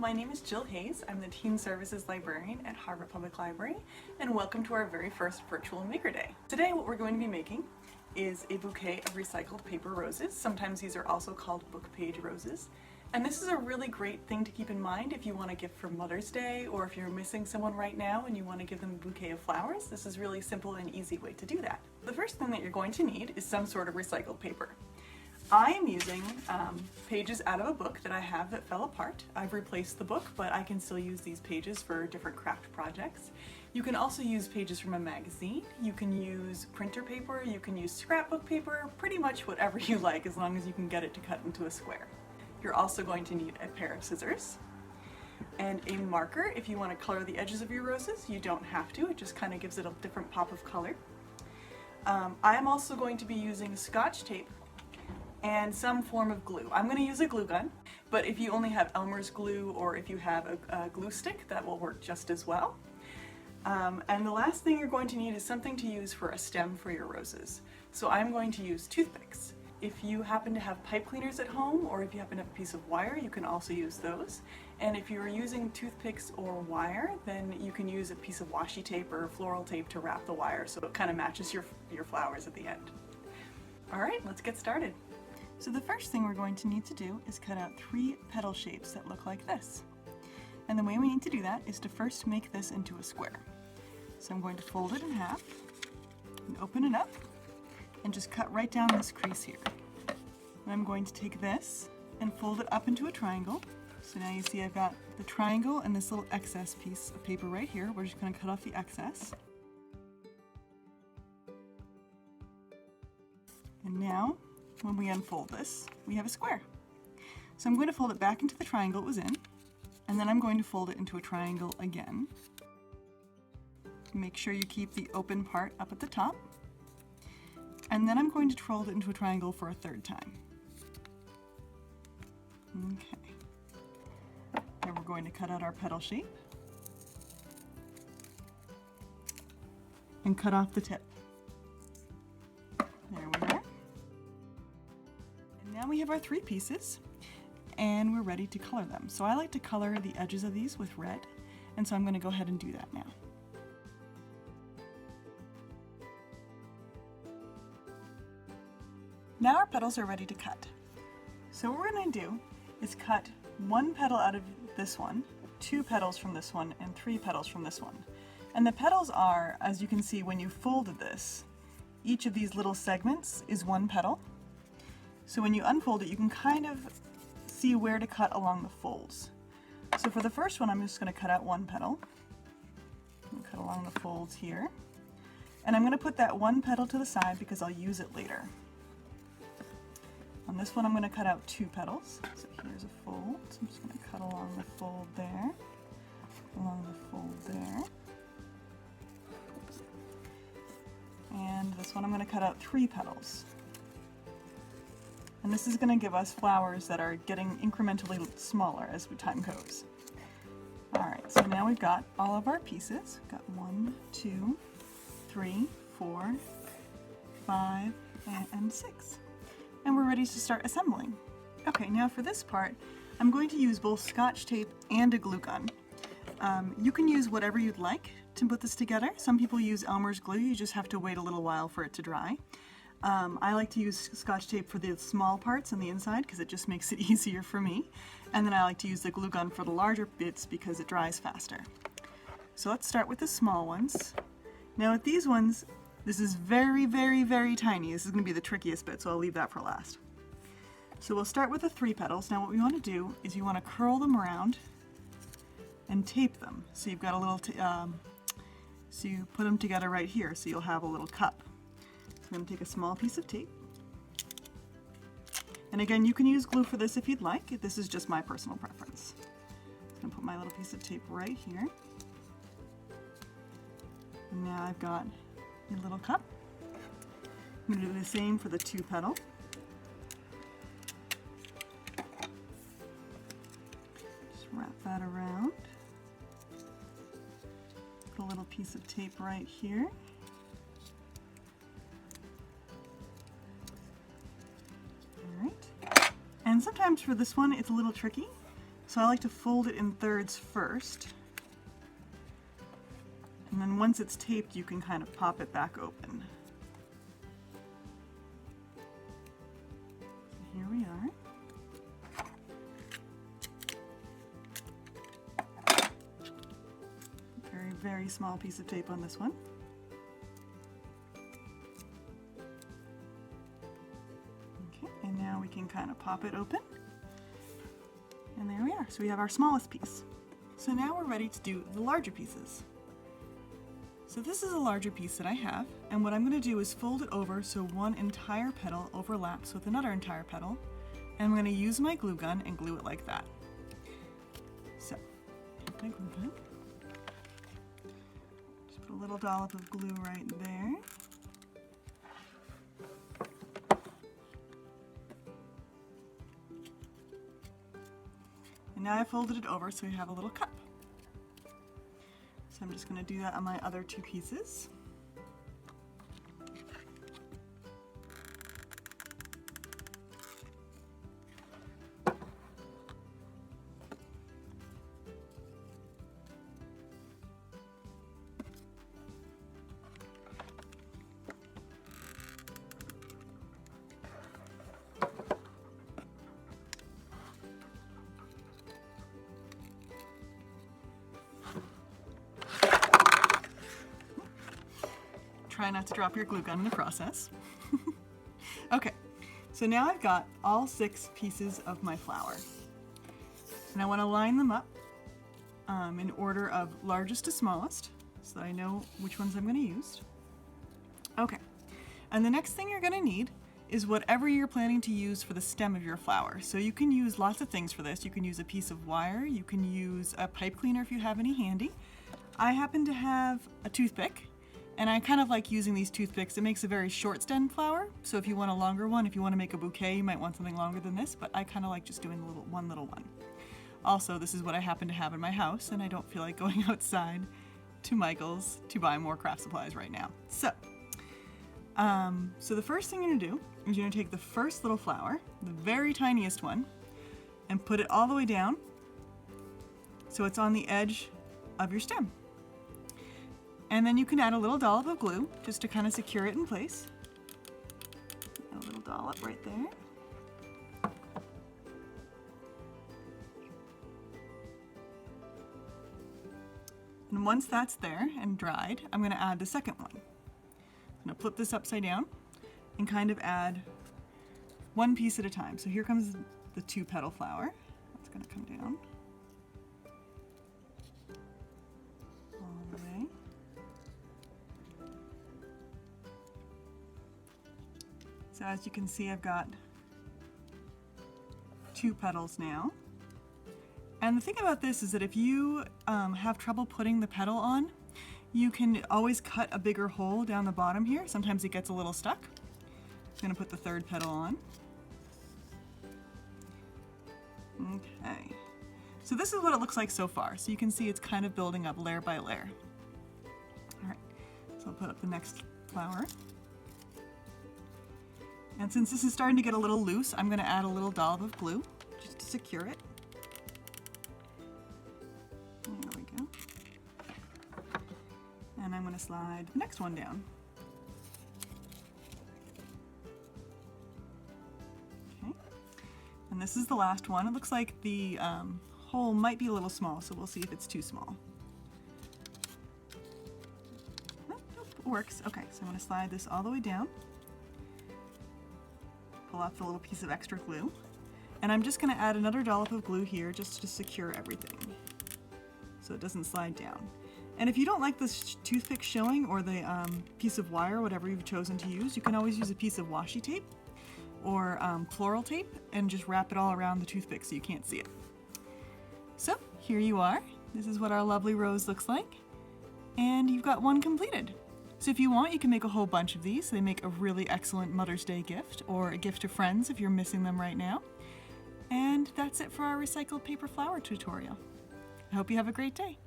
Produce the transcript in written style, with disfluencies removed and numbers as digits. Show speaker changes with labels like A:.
A: my name is Jill Hayes. I'm the Teen Services Librarian at Harvard Public Library, and welcome to our very first Virtual Maker Day. Today what we're going to be making is a bouquet of recycled paper roses. Sometimes these are also called book page roses. And this is a really great thing to keep in mind if you want to gift for Mother's Day, or if you're missing someone right now and you want to give them a bouquet of flowers. This is a really simple and easy way to do that. The first thing that you're going to need is some sort of recycled paper. I am using pages out of a book that I have that fell apart. I've replaced the book, but I can still use these pages for different craft projects. You can also use pages from a magazine. You can use printer paper, you can use scrapbook paper, pretty much whatever you like as long as you can get it to cut into a square. You're also going to need a pair of scissors and a marker if you want to color the edges of your roses. You don't have to, it just kind of gives it a different pop of color. I am also going to be using Scotch tape and some form of glue. I'm going to use a glue gun, but if you only have Elmer's glue or if you have a glue stick, that will work just as well. And the last thing you're going to need is something to use for a stem for your roses. So I'm going to use toothpicks. If you happen to have pipe cleaners at home, or if you happen to have a piece of wire, you can also use those. And if you're using toothpicks or wire, then you can use a piece of washi tape or floral tape to wrap the wire so it kind of matches your flowers at the end. Alright, let's get started. So the first thing we're going to need to do is cut out 3 petal shapes that look like this. And the way we need to do that is to first make this into a square. So I'm going to fold it in half and open it up and just cut right down this crease here. And I'm going to take this and fold it up into a triangle. So now you see I've got the triangle and this little excess piece of paper right here. We're just going to cut off the excess. And now, when we unfold this, we have a square. So I'm going to fold it back into the triangle it was in, and then I'm going to fold it into a triangle again. Make sure you keep the open part up at the top. And then I'm going to fold it into a triangle for a third time. Okay. Now we're going to cut out our petal shape and cut off the tip. There we are. And now we have our 3 pieces and we're ready to color them. So I like to color the edges of these with red, and so I'm going to go ahead and do that now. Now our petals are ready to cut. So what we're going to do is cut 1 petal out of this one, 2 petals from this one, and 3 petals from this one. And the petals are, as you can see when you folded this, each of these little segments is 1 petal. So when you unfold it, you can kind of see where to cut along the folds. So for the first one, I'm just going to cut out 1 petal. Cut along the folds here. And I'm going to put that 1 petal to the side because I'll use it later. On this one, I'm going to cut out 2 petals. So here's a fold. So I'm just going to cut along the fold there, along the fold there. And this one, I'm going to cut out 3 petals. And this is going to give us flowers that are getting incrementally smaller as time goes. Alright, so now we've got all of our pieces. We've got 1, 2, 3, 4, 5, and 6. And we're ready to start assembling. Okay, now for this part, I'm going to use both Scotch tape and a glue gun. You can use whatever you'd like to put this together. Some people use Elmer's glue, you just have to wait a little while for it to dry. I like to use Scotch tape for the small parts on the inside because it just makes it easier for me. And then I like to use the glue gun for the larger bits because it dries faster. So let's start with the small ones. Now with these ones, this is very, very, very tiny. This is going to be the trickiest bit, so I'll leave that for last. So we'll start with the 3 petals. Now what we want to do is you want to curl them around and tape them. So you've got a little, so you put them together right here, so you'll have a little cup. So I'm going to take a small piece of tape. And again, you can use glue for this if you'd like. This is just my personal preference. I'm going to put my little piece of tape right here. And now I've got a little cup. I'm going to do the same for the 2 petal. Just wrap that around. Put a little piece of tape right here. Alright. And sometimes for this one it's a little tricky So I like to fold it in thirds first. And then once it's taped, you can kind of pop it back open. So here we are. Very, very small piece of tape on this one. Okay, and now we can kind of pop it open. And there we are. So we have our smallest piece. So now we're ready to do the larger pieces. So this is a larger piece that I have, and what I'm going to do is fold it over so one entire petal overlaps with another entire petal, and I'm going to use my glue gun and glue it like that. So, take my glue gun, just put a little dollop of glue right there. And now I folded it over so we have a little cup. So I'm just going to do that on my other two pieces. Try not to drop your glue gun in the process. Okay, so now I've got all 6 pieces of my flower. And I want to line them up in order of largest to smallest so that I know which ones I'm going to use. Okay, and the next thing you're going to need is whatever you're planning to use for the stem of your flower. So you can use lots of things for this. You can use a piece of wire, you can use a pipe cleaner if you have any handy. I happen to have a toothpick. And I kind of like using these toothpicks. It makes a very short stem flower, so if you want a longer one, if you want to make a bouquet, you might want something longer than this, but I kind of like just doing one little one. Also, this is what I happen to have in my house, and I don't feel like going outside to Michael's to buy more craft supplies right now. So the first thing you're going to do is you're going to take the first little flower, the very tiniest one, and put it all the way down so it's on the edge of your stem. And then you can add a little dollop of glue just to kind of secure it in place. A little dollop right there. And once that's there and dried, I'm going to add the second one. I'm going to flip this upside down and kind of add one piece at a time. So here comes the 2-petal flower. That's going to come down all the way. So as you can see, I've got 2 petals now. And the thing about this is that if you have trouble putting the petal on, you can always cut a bigger hole down the bottom here. Sometimes it gets a little stuck. I'm going to put the 3rd petal on. Okay. So this is what it looks like so far. So you can see it's kind of building up layer by layer. All right, so I'll put up the next flower. And since this is starting to get a little loose, I'm going to add a little dollop of glue just to secure it. There we go. And I'm going to slide the next one down. Okay. And this is the last one. It looks like the hole might be a little small, so we'll see if it's too small. Nope, it works. Okay, so I'm going to slide this all the way down. Pull off the little piece of extra glue. And I'm just going to add another dollop of glue here just to secure everything so it doesn't slide down. And if you don't like this toothpick showing or the piece of wire, whatever you've chosen to use, you can always use a piece of washi tape or floral tape and just wrap it all around the toothpick so you can't see it. So here you are. This is what our lovely rose looks like. And you've got one completed. So if you want, you can make a whole bunch of these. They make a really excellent Mother's Day gift or a gift to friends if you're missing them right now. And that's it for our recycled paper flower tutorial. I hope you have a great day.